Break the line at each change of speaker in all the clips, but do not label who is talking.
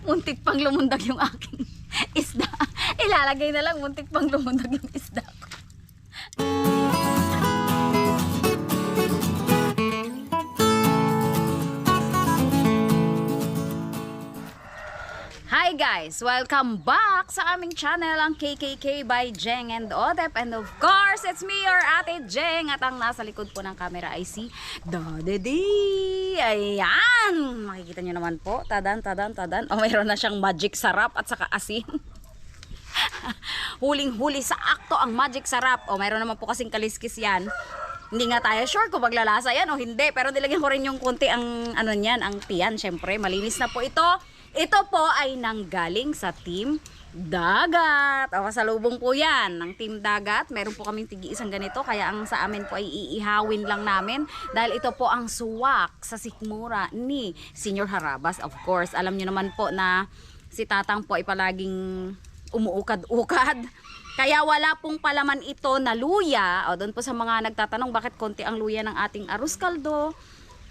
Muntik pang lumundag yung aking isda. Ilalagay na lang, muntik pang lumundag yung isda ko. Hi guys! Welcome back sa aming channel, ang KKK by Jeng and Odep. And of course, it's me, your Ate Jeng. At ang nasa likod po ng camera ay si Daddy D. Ayan! Makikita nyo naman po. Tadan. O, mayroon na siyang magic sarap at saka asin. Huling-huli sa akto ang magic sarap. O, mayroon naman po kasing kaliskis yan. Hindi nga tayo sure kung maglalasa yan o hindi. Pero nilagyan ko rin yung konti ang ano niyan, ang tiyan. Syempre, malinis na po ito. Ito po ay nanggaling sa Team Dagat. O, kasalubong po yan ng Team Dagat. Meron po kaming tigi-isang ganito. Kaya ang sa amin po ay iihawin lang namin. Dahil ito po ang suwak sa sikmura ni Senior Harabas. Of course, alam nyo naman po na si Tatang po ay palaging umuukad-ukad. Kaya wala pong palaman ito na luya. O, doon po sa mga nagtatanong bakit konti ang luya ng ating arroz caldo.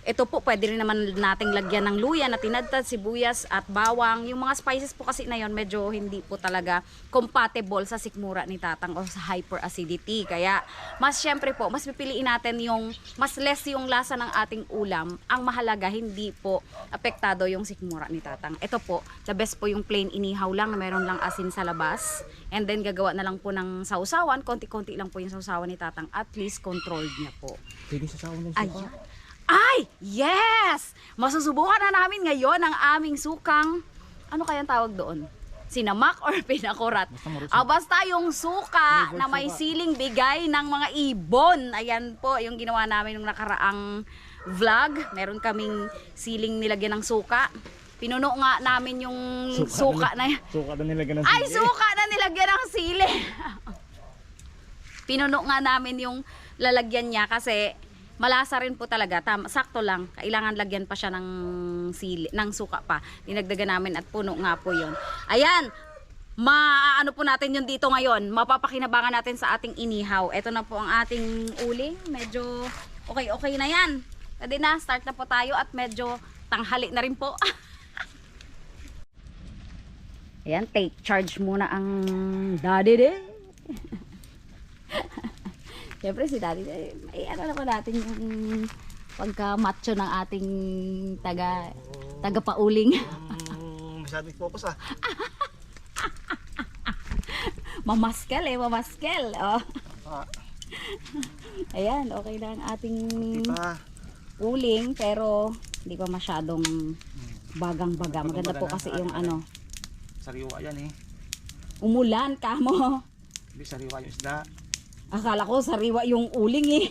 Ito po, pwede rin naman nating lagyan ng luya na tinadtad, sibuyas at bawang. Yung mga spices po kasi na yon medyo hindi po talaga compatible sa sikmura ni Tatang o sa hyperacidity. Kaya mas syempre po, mas pipiliin natin yung mas less yung lasa ng ating ulam. Ang mahalaga, hindi po apektado yung sikmura ni Tatang. Ito po, the best po yung plain inihaw lang na meron lang asin sa labas. And then gagawa na lang po ng sausawan. Konti-konti lang po yung sausawan ni Tatang. At least controlled niya po.
Pwede sausawan ng suka.
Ayan. Ay! Yes! Masusubukan na namin ngayon ang aming sukang, ano kayang tawag doon? Sinamak or pinakurat? Basta yung suka na may siling bigay ng mga ibon. Ayan po, yung ginawa namin nung nakaraang vlog. Meron kaming siling nilagyan ng suka. Pinuno nga namin yung suka na yan.
Suka na nilagyan ng sili.
Ay, suka na nilagyan ng sili! Pinuno nga namin yung lalagyan niya kasi malasa rin po talaga, sakto lang. Kailangan lagyan pa siya ng sili, ng suka pa. Dinagdagan namin at puno nga po 'yon. Ayan. Maano po natin 'yon dito ngayon. Mapapakinabangan natin sa ating inihaw. Ito na po ang ating uling. Medyo okay na 'yan. Pwede na, start na po tayo at medyo tanghali na rin po. Ayan, take charge muna ang Daddy D. Siyempre si Daddy, may ano na po natin yung pagka-macho ng ating taga-pauling.
Masyadong focus ah.
Mamaskel mamaskel. Oh. Ayan, okay na ang ating uling pero hindi pa masyadong bagang-baga. Maganda po kasi yung ano.
Sariwa yan eh.
Umulan ka mo.
Hindi sariwa yung isda.
Akala ko sariwa yung uling eh.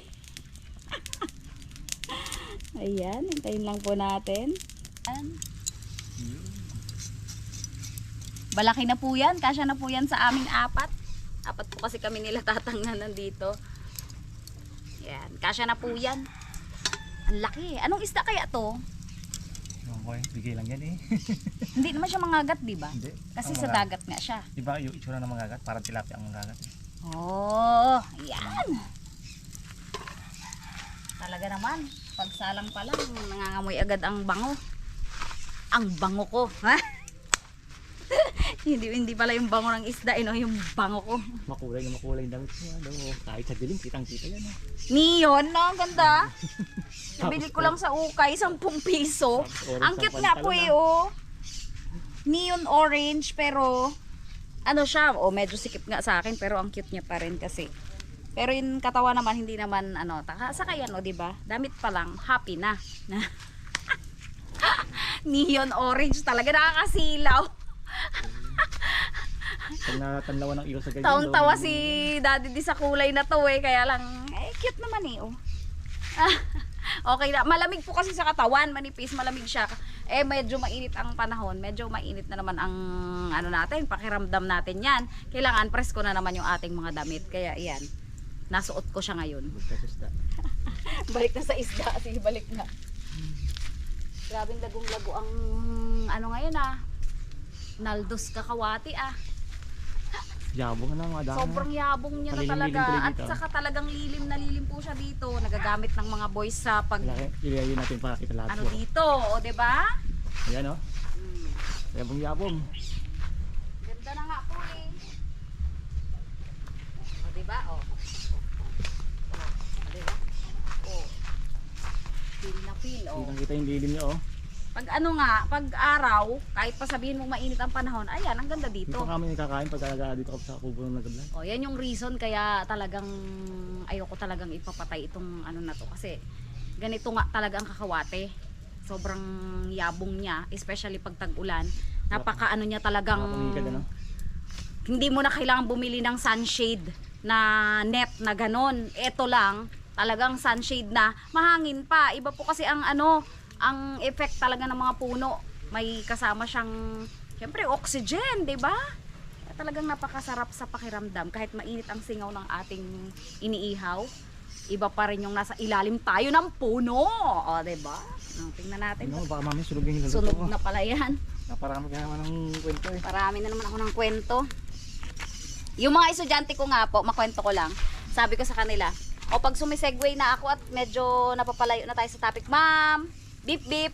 Ayan, hintayin lang po natin. Ayan. Balaki na po yan. Kasya na po yan sa aming apat. Apat po kasi kami nila Tatang na nandito. Ayan, kasya na po yan. Ang laki. Anong isda kaya to?
Okay, bigay lang yan eh.
Hindi naman siya mangagat, di ba?
Hindi.
Kasi sa dagat nga siya.
Diba yung itsura ng mangagat? Parang tilapia ang mangagat eh.
Oh, yan. Talaga naman, pagsalang pa lang, nangangamoy agad ang bango. Ang bango ko, ha? hindi pala yung bango ng isda, yung bango ko.
Makulay na damit mo. Kahit sa dilim, kitang-kita yan eh.
Neon, no? Ang ganda. Nabili ko lang sa ukay, 10 piso. Ang cute nga po eh, oh. Neon orange, pero ano siya, medyo sikip nga sa akin pero ang cute niya pa rin kasi. Pero yung katawan naman hindi naman saka yan di ba? Damit pa lang, happy na. Neon orange talaga, nakakasilaw.
Pag natanlawan ng ilaw sa ganyan.
Taon-tawa si Daddy di sa kulay na to kaya lang cute naman oh. Okay na, malamig po kasi sa katawan, manipis, malamig siya. Medyo mainit ang panahon, medyo mainit na naman ang natin, pakiramdam natin yan. Kailangan presko na naman yung ating mga damit. Kaya yan, nasuot ko siya ngayon. Balik na sa isda, sige balik na. Grabing lagong-lago ang ngayon Naldos kakawati
Yabong na mga dami.
Sobrang yabong niya na
Malilim-lilim
talaga.
tuloy
At
dito.
saka talagang lilim na lilim po siya dito. Nagagamit ng mga boys sa pag
Ilayin natin para kita lahat.
ano dito, o 'di ba?
Ayan o. Yabong.
Ganda na nga po eh. O 'di ba? O. O 'di ba? O. Feel na feel o.
Kitang kita yung lilim niya o.
Pag ano nga, pag araw, kahit pa sabihin mong mainit ang panahon, ayan, ang ganda
Hindi
dito.
pa kami nakakain pag talaga dito kami sa kubo ng nagablan.
O, yan yung reason kaya talagang ayoko talagang ipapatay itong ano na to. Kasi ganito nga talaga ang kakawate. Sobrang yabong niya, especially pag tag-ulan. Napaka ano niya talagang
Nakapangigad ano.
hindi mo na kailangan bumili ng sunshade na net na ganon. Ito lang, talagang sunshade na mahangin pa. Iba po kasi ang ano, ang effect talaga ng mga puno. May kasama siyang, syempre, oxygen, di ba? Kaya talagang napakasarap sa pakiramdam. Kahit mainit ang singaw ng ating iniihaw, iba pa rin yung nasa ilalim tayo ng puno. O, di ba? Tingnan natin.
Ano, baka mami sunog yung hilalo
Sunog
ko.
na pala yan.
Naparami ka naman ng kwento eh.
Marami na naman ako ng kwento. Yung mga estudyante ko nga po, makwento ko lang. Sabi ko sa kanila, o pag sumisegue na ako at medyo napapalayo na tayo sa topic, ma'am, beep beep.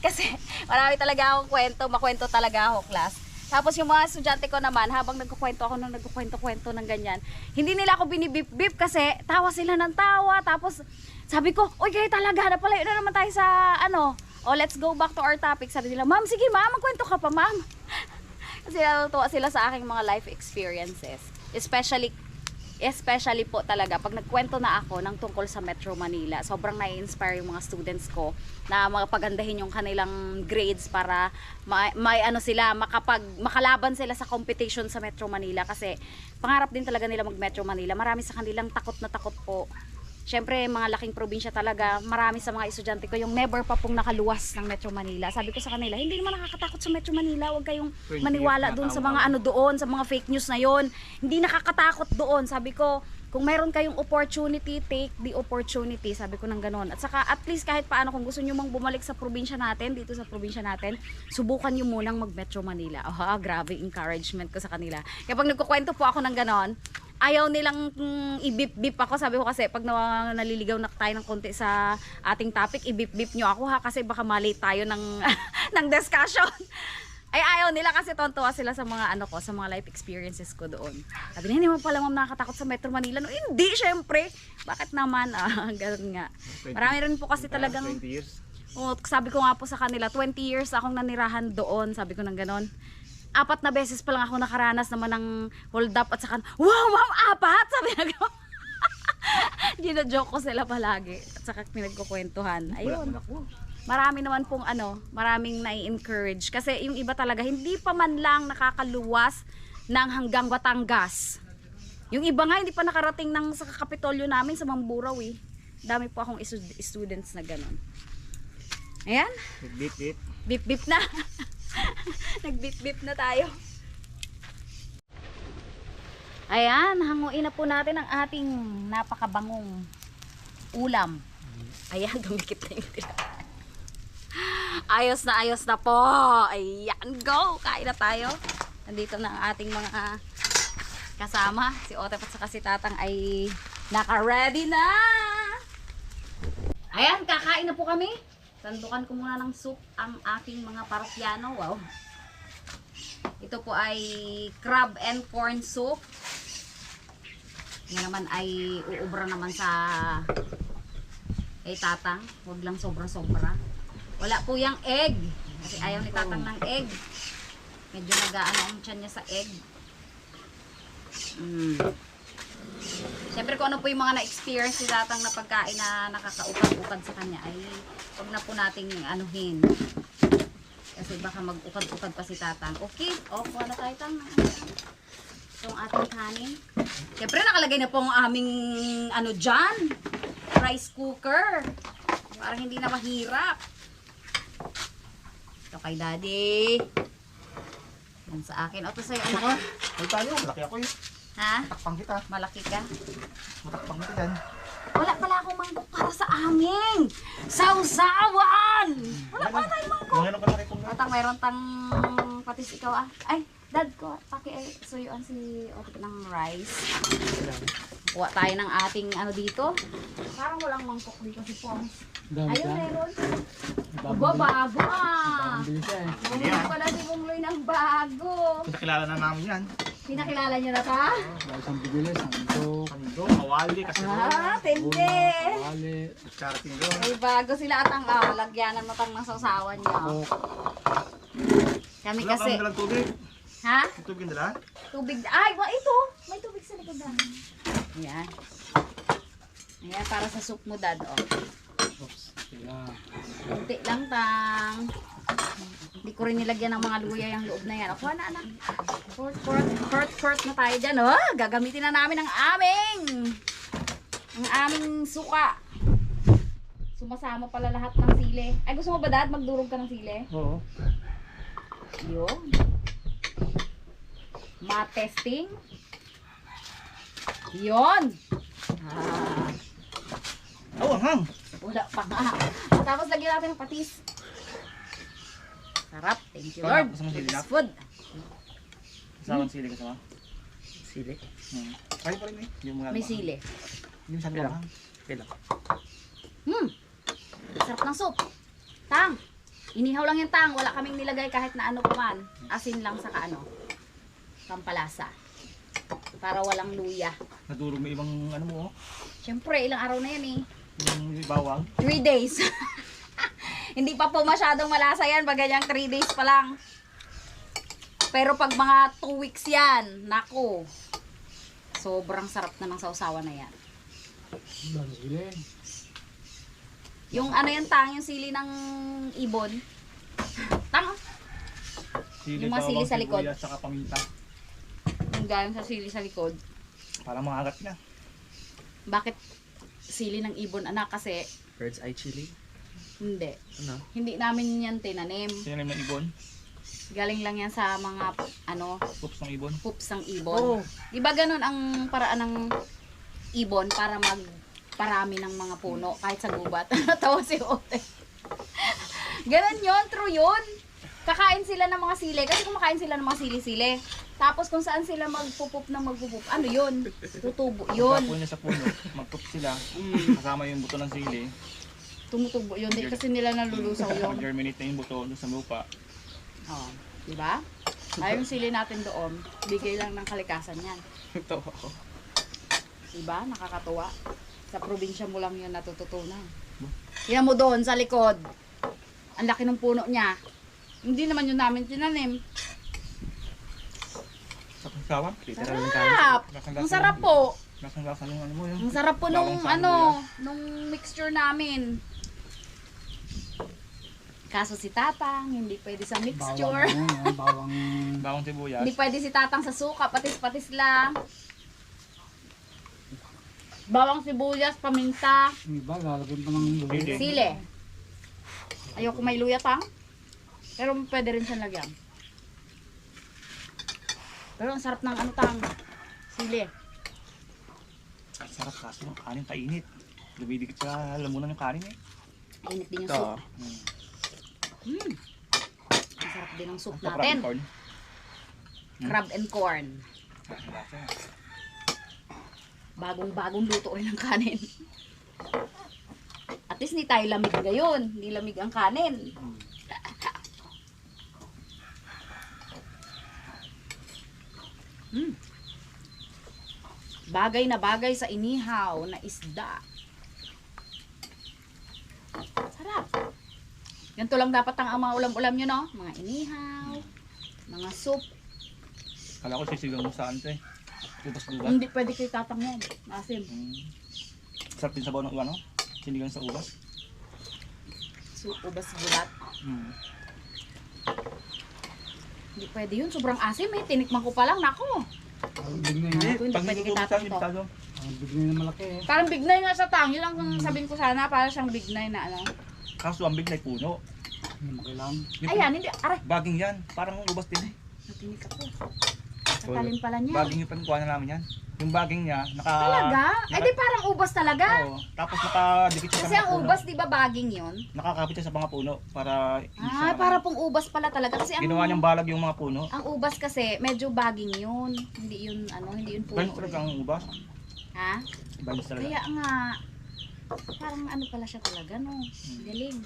Kasi marami talaga akong kwento, makwento talaga ako, class. Tapos yung mga estudyante ko naman, habang nagkukwento ako nung nagkukwento-kwento ng ganyan, hindi nila ako binibip-bip kasi tawa sila ng tawa. Tapos sabi ko, oy kayo talaga, napalayo na naman tayo sa ano, let's go back to our topic. Sabi nila, ma'am, sige ma'am, magkwento ka pa ma'am. Kasi natutuwa sila sa aking mga life experiences. Especially po talaga pag nagkwento na ako ng tungkol sa Metro Manila, sobrang nai-inspire yung mga students ko na mapagandahin yung kanilang grades para may ano sila, makalaban sila sa competition sa Metro Manila kasi pangarap din talaga nila mag Metro Manila. Marami sa kanilang takot na takot po. Siyempre, mga laking probinsya talaga, marami sa mga estudyante ko yung never pa pong nakaluwas ng Metro Manila. Sabi ko sa kanila, hindi naman nakakatakot sa Metro Manila. Huwag kayong maniwala doon sa mga ano doon, sa mga fake news na yon. Hindi nakakatakot doon. Sabi ko, kung meron kayong opportunity, take the opportunity. Sabi ko nang ganon. At saka, at least kahit paano, kung gusto nyo mang bumalik sa probinsya natin, dito sa probinsya natin, subukan nyo munang mag Metro Manila. Grabe encouragement ko sa kanila. Kaya pag nagkukwento po ako ng ganon, ayaw nilang i-bip-bip ako. Sabi ko kasi pag naliligaw na tayo ng konti sa ating topic, i-bip-bip nyo ako ha kasi baka mali tayo ng, ng discussion. Ay ayaw nila kasi tontuwa sila sa mga ano ko, sa mga life experiences ko doon. Sabi niya, hindi mo pala ma'am nakakatakot sa Metro Manila. No, hindi, syempre. Bakit naman? Ganun nga. Marami rin po kasi talagang,
20 years.
sabi ko nga po sa kanila, 20 years akong nanirahan doon. Sabi ko nang ganon. 4 na beses pa lang ako nakaranas naman ng hold up at saka, wow ma'am, 4! Sabi na gano'n. Gina-joke ko sila palagi at saka pinagkukwentuhan. Ayun. Marami naman pong maraming nai-encourage. Kasi yung iba talaga, hindi pa man lang nakakaluwas ng hanggang Batangas. Yung iba nga, hindi pa nakarating ng sa Kapitolyo namin sa Mamburao eh. Dami po akong students na gano'n. Ayan.
Bip-bip.
Bip-bip na. Nag-bip-bip na tayo. Ayan, hanguin na po natin ang ating napakabangong ulam. Ayan, dumikit na yung tinapay. Ayos na po. Ayan, go! Kain na tayo. Nandito na ang ating mga kasama. Si Otep at saka si Tatang ay naka-ready na. Ayan, kakain na po kami. Sandukan ko muna ng soup ang aking mga parokyano. Wow. Ito po ay crab and corn soup. Yan naman ay uubra naman sa kay Tatang. Huwag lang sobra-sobra. Wala po yung egg. Kasi ayaw ni Tatang ng egg. Medyo nag-aano ang tiyan niya sa egg. Siyempre kung ano po yung mga na-experience ni Tatang na pagkain na nakakaukad-ukad sa kanya ay huwag na po nating anuhin. Kasi baka mag-ukad-ukad pa si Tatang. Okay, kuha na tayo Tang. Itong ating kanin. Siyempre nakalagay na po ang aming dyan. Rice cooker. Parang hindi na mahirap. Ito kay Daddy. Yan sa akin. Ito sa'yo.
Ay tayo, malaki ako eh.
Ha?
Matakpang kita.
Malaki ka?
Matakpang kita dyan.
Wala pala akong mangkok para sa amin. Sausawan! Wala pala tayong mangkok.
Mga ano kalaki kong
Tatang, mayroon tang patis ikaw ah. Ay, Dad ko, suyuan si Otik ng rice. Kuha tayo ng ating ano dito. Parang walang mangkok dito si Pons. Ayun, meron. Aba, bago ah. Bumili pala si Bungloy ng bago.
Nakilala na namin yan.
Pinakilala niyo na ta?
Isang bibili, sandok,
Panigo, kawali, kasi
Tindi.
wali,
charating doon.
Ay, bago sila atang lagyanan mo tang ng sausawan niyo. Kami
Wala
kasi,
kang dalang tubig.
ha?
May tubig yung dala?
Tubig, ay, ito. May tubig sa likod na. Ayan. Ayan, para sa soup mo, Dad, oh.
yeah.
Kunti lang, tang. Hindi ko rin nilagyan ng mga luya yung loob na yan. Kuha na, anak. Fort na tayo dyan, oh. Gagamitin na namin ang aming suka. Sumasama pala lahat ng sili. Ay, gusto mo ba, Dad? Magdurog ka ng sili?
Oo.
Yun. Ma-testing. Yun. Ah,
Oh, hang!
wala pa nga. Tapos lagyan natin ng patis. Sarap. Thank you, Lord.
Gusto mo sili na?
Food.
Kasama sili kasama?
Sili.
Kaya pa rin eh. Hindi mo
May sili.
Hindi mo sabi lang.
Kailan?
Sarap ng soup. Tang. Inihaw lang yung tang. Wala kaming nilagay kahit na ano pa man. Asin lang sa kaano. Pampalasa. Para walang luya.
Nadurog may ibang ano mo oh.
Siyempre, ilang araw na yan eh.
Yung bawang.
3 days. Hindi pa po masyadong malasa yan. Pag ganyang 3 days pa lang. Pero pag mga 2 weeks yan, naku. Sobrang sarap na ng sausawan na yan.
Bibili.
Yung ano yan, tang, yung sili ng ibon. Tang,
Sili,
Yung mga sili sa likod.
sibuyas, saka paminta.
yung galing sa sili sa likod.
Para mangagat na.
Bakit sili ng ibon, anak? Kasi,
Bird's eye chili.
hindi.
Ano?
Hindi namin yan tinanim.
Sinalim ng ibon.
Galing lang yan sa mga, ano,
Poops ng ibon.
poops ng ibon. Di ba ganun ang paraan ng ibon para magparami ng mga puno kahit sa gubat? Tawa si Ote. Ganun yun, true yun. Kakain sila ng mga sili kasi kumakain sila ng mga sili-sili. Tapos kung saan sila magpupup na magpupup, ano yun? Tutubo yun.
Pagkapunin niya sa puno, mag-poop sila. Kasama yung buto ng sili.
Tumutubo yun. Di kasi nila nalulusaw yun.
Germinate na yung buto doon sa lupa.
Oh, di ba? Ay, yung sili natin doon, bigay lang ng kalikasan yan.
Ito ako.
Diba? Nakakatuwa. Sa probinsya mo lang yun natututunan. Yan mo doon sa likod. Ang laki ng puno niya. Hindi naman yun namin tinanim.
Sa pagkawan,
Literal ng kain.
Sarap! Ang sarap po.
Lasang-lasa yung ano mo yun.
Ang sarap po nung
Bawang sa
nung mixture namin. Kaso si Tatang, hindi pwede sa mixture.
Bawang,
Bawang sibuyas.
Hindi pwede si Tatang sa suka, patis-patis lang. Bawang sibuyas, paminta,
iba, lalagyan pa ng luya.
sili. Ayoko may luya, Tang. Pero pwede rin siyang lagyan. Pero ang sarap ng ano, Tang. Sili.
Ay, sarap kasi yung kanin kainit. Lumidikit sa lamunan yung kanin eh.
Init din yung
Ito.
soup. Ang sarap din ng soup
Ang
natin.
corn.
Crab and corn.
Lasa.
Bagong-bagong luto rin ng kanin. At least hindi tayo lamig ngayon. Hindi lamig ang kanin. Bagay na bagay sa inihaw na isda. Sarap. Ganito lang dapat ang mga ulam-ulam nyo, no? Mga inihaw, mga soup.
Kala ko sisigang mo saan to eh. Ubas-ubas.
Hindi pwede kayo tatang yan. Asim.
Sarap din sabaw ng ano? Sinigang sa ubas.
So, ubas bulat. Hindi pwede yun. Sobrang asim eh. Tinikman ko pa lang. Nako.
Ang big na
Hindi
yun.
pwede
Pag
kita
niluluto
to.
limitado.
Ang big na yun na malaki eh.
Parang big nine nga sa tang. Yun lang kung sabihin ko sana. Para siyang big nine na ano.
Kaso ang big na puno.
Hindi mo kailangan.
Yung
Ayan, hindi. Aray.
Baging yan. Parang ubas din eh.
Natinig ako. Talim pala niya.
Baging yung pankuha na namin yan. Yung baging niya,
Talaga? Ay di parang ubas talaga.
Oo. Tapos nakadikit siya
Kasi
sa
ang
mga puno.
ubas, di ba baging yun?
Nakakapit siya sa mga puno para
Ah, para pong ubas pala talaga. Kasi
ginawa niyang balag yung mga puno.
ang ubas kasi medyo baging yun. Hindi yun hindi yun
Vines
puno.
talaga ang ubas.
Ha?
Vines talaga.
Kaya nga, parang ano pala siya talaga, no? Galing.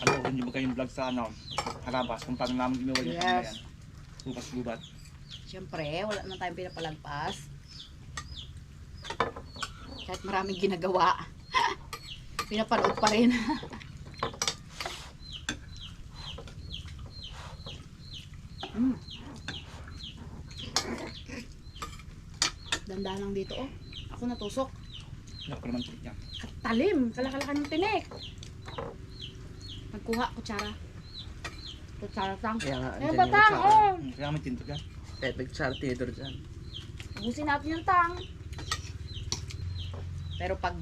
Ano, hindi ba kayong vlog sa Harabas kung paano namin ginawa yung
Yes.
ano yan. Ubas-gubat.
Siyempre, wala naman tayong pinapalagpas. Kahit maraming ginagawa. Pinapanood pa rin. mm. Dandahan lang dito, oh. Ako natusok.
Wala ko naman yan.
Talim, kalakalakan ng tinik. Nagkuha, kutsara. Kutsara tang.
Kaya nga,
Eh,
andyan yung
batang,
kutsara.
oh.
Kaya kami tinto yan.
Kahit nag-char tinidor dyan.
Ubusin natin yung tang. Pero pag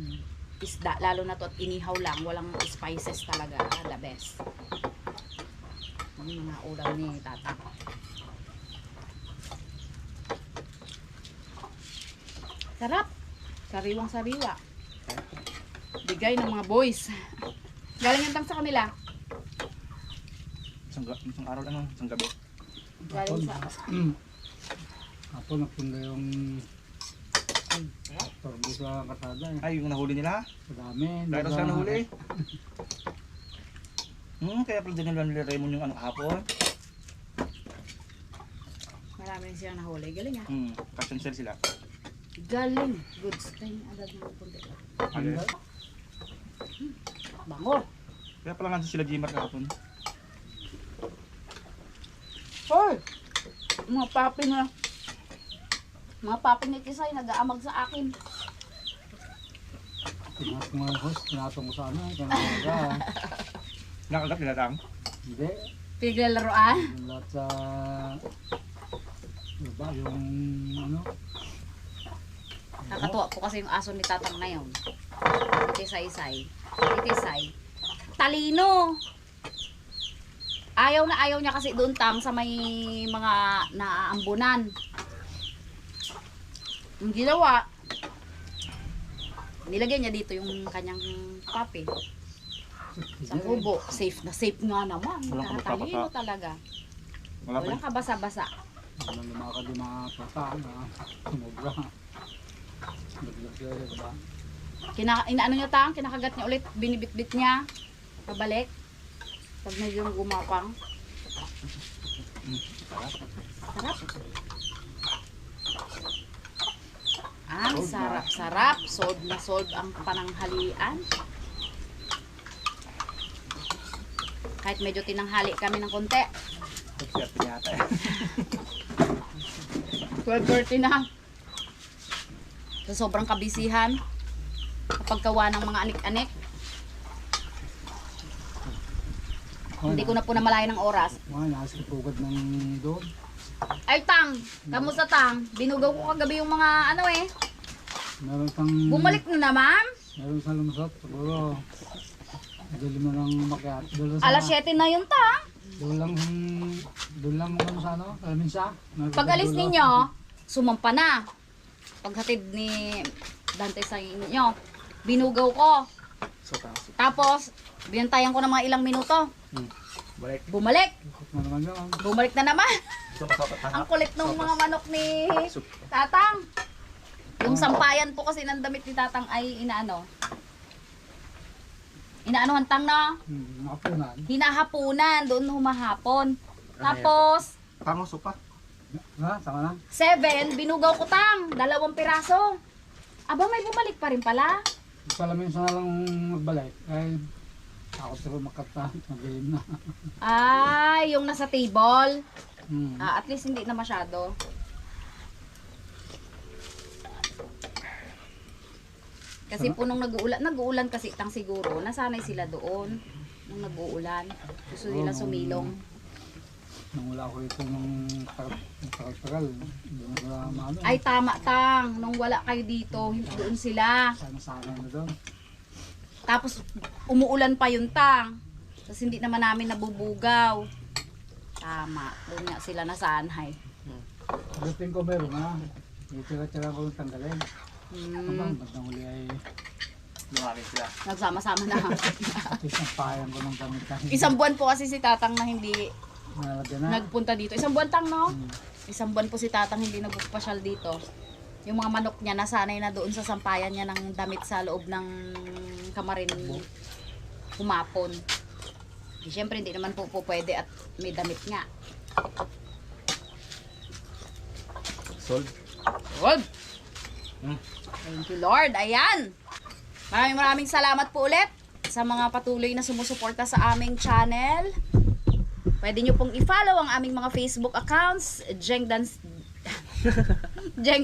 isda, lalo na to at inihaw lang, walang spices talaga, the best. Yung mga ulam ni Tata. Sarap. Sariwang sariwa. Bigay ng mga boys. Galing yung tang sa kanila.
Isang araw lang, isang gabi.
Galing sa...
Ako nagpunta yung torbo sa kasada eh.
Ay, yung nahuli nila?
Sa dami.
Dahil sila nahuli. Kaya pala din nila Raymond yung hapon.
Marami rin silang nahuli. Galing ah.
Cancel sila.
Galing. Good stay. Agad ng punti.
Okay.
Bango.
Kaya pala nga sila Jimar kahapon.
Hoy! Mga papi na. Mga papi ni Kisay nag-aamag sa akin.
Tinas ko nga yung host, tinatong ko sa ano, kanaka.
Nakagat nila tang.
Hindi,
Piglalaroan.
yung lahat sa... Diba, yung ano,
Nakatuwa po kasi yung aso ni Tatang na yun. Itisay-say. Itisay. Talino! Ayaw na ayaw niya kasi doon tang sa may mga naaambunan. Ang ginawa, nilagay niya dito yung kanyang papi. Sa kubo. Safe na safe nga naman.
Walang
Nakatalino
kabasa-basa.
talaga.
Wala pa.
Walang kabasa-basa.
walang lumakad yung mga pata na sumobra. Naglag sila, diba?
Inaano niya tang, kinakagat niya ulit, binibitbit niya. Pabalik. Pag medyo gumapang. Sarap. Ang sarap-sarap. Sold na sold ang pananghalian. Kahit medyo tinanghali kami ng konti.
Swerte niya ata eh.
12:30 na. So, sobrang kabisihan. Kapag kawa ng mga anik-anik. Hindi ko na po namalayan ng oras.
Mga nasikipugad ng doon.
Ay, Tang! Kamusta, Tang? Binugaw ko kagabi yung mga ano eh.
Meron kang...
Bumalik na naman.
Meron sa lumusot, siguro. Dali mo nang makiat. Doon sa...
Alas 7 na yun, Tang.
Doon lang mo sa ano, Minsa.
Pag alis ninyo, sumampa na. Paghatid ni Dante sa inyo, binugaw ko.
So, tapos.
Tapos, binantayan ko ng mga ilang minuto.
Balik.
Bumalik.
Na naman yun.
Bumalik na naman.
Sopas.
Ang kulit ng mga manok ni Tatang. Yung sampayan po kasi ng damit ni Tatang ay inaano. Inaanohan Tang na.
Nakapunan.
Hinahapunan, doon humahapon. Tapos,
Tango sopa.
Ha? Sama na?
7, binugaw ko Tang, 2 piraso. Aba, may bumalik pa rin pala.
Pala minsan na lang magbalik. Ay, ako siguro makata. Mag-game na.
Ay, yung nasa table.
Hmm.
At least hindi na masyado. Kasi po nung nag-uulan kasi Tang siguro, nasanay sila doon. Nung nag-uulan, gusto nila sumilong.
Nung wala ako ito nung tagal-tagal. Hindi mo na maano.
Ay tama Tang, nung wala kayo dito, doon sila.
Sana-sana na doon.
Tapos umuulan pa yun Tang. Tapos hindi naman namin nabubugaw. Tama. Doon nga sila nasanay.
Pagdating ko meron na. Tira-tira ko yung tanggalin. Abang,
Hmm,
bandang huli ay
Lumaki sila.
nagsama-sama na.
pati sampayan ko ng gamit na
Isang buwan po kasi si Tatang na hindi
nalagyan na.
nagpunta dito. Isang buwan tang, no?
Hmm.
Isang buwan po si Tatang hindi nagpasyal dito. Yung mga manok niya nasanay na doon sa sampayan niya ng damit sa loob ng kamarin humapon. Siyempre hindi naman po pwede at may damit nga.
Sold.
Good. Thank you, Lord. Ayan. Maraming salamat po ulit sa mga patuloy na sumusuporta sa aming channel. Pwede nyo pong i-follow ang aming mga Facebook accounts. Jeng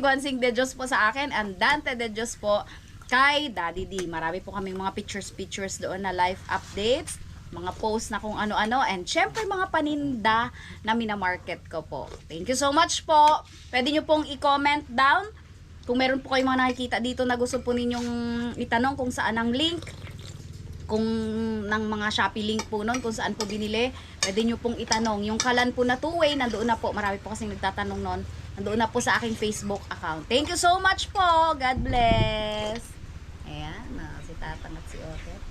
Guansing de Diyos po sa akin and Dante de Diyos po kay Daddy D. Marami po kaming mga pictures doon na live updates, mga posts na kung ano-ano, and syempre mga paninda na minamarket ko po. Thank you so much po. Pwede nyo pong i-comment down kung meron po kayong mga nakikita dito na gusto po ninyong itanong kung saan ang link, kung ng mga Shopee link po nun, kung saan po binili, pwede nyo pong itanong. Yung kalan po na two-way, nandoon na po. Marami po kasing nagtatanong nun. Nandoon na po sa aking Facebook account. Thank you so much po. God bless. Ayan, si Tatang at si Otet.